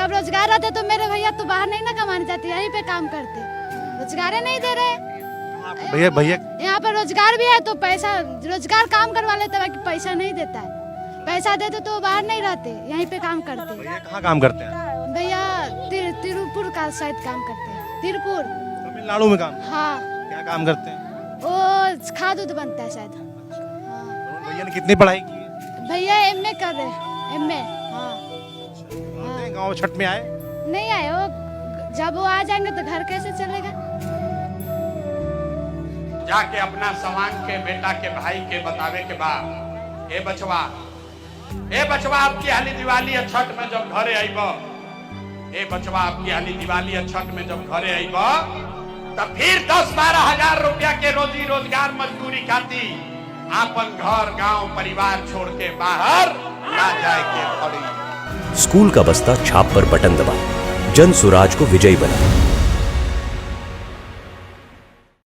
जब रोजगार रहते तो मेरे भैया तो बाहर नहीं ना कमाने जाते, यहीं पे काम करते। रोजगार नहीं दे रहे भैया भैया यहाँ पर। रोजगार भी है तो पैसा, रोजगार काम करवा लेते बाकी पैसा नहीं देता है। पैसा देते तो बाहर नहीं रहते, यहीं पे काम करते। भैया कहाँ काम करते हैं? भैया तिरुपुर का शायद काम करते हैं। तिरुपुर तमिलनाडु में काम। हाँ, क्या काम करते हैं? वो खाद उद बनता है शायद। हाँ। भैया ने कितनी पढ़ाई की है? भैया एमए कर रहे हैं, एमए। हाँ। आते हैं गाँव छठ में आए? नहीं आए वो, जब वो आ जाएंगे तो घर कैसे चलेगा। जाके अपना समांग के बेटा के भाई के बतावे के बाद, ए बचवा आपकी हाली दिवाली और छठ में जब घरे आईब, ए बचवा आपकी हाली दिवाली और छठ में जब घरे आईब, तब फिर 10-12 हजार रुपया के रोजी रोजगार मजदूरी खाती आपन घर गांव परिवार छोड़ के बाहर ना जाए के पड़ी। स्कूल का बस्ता छाप पर बटन दबा, जन सुराज को विजयी बना।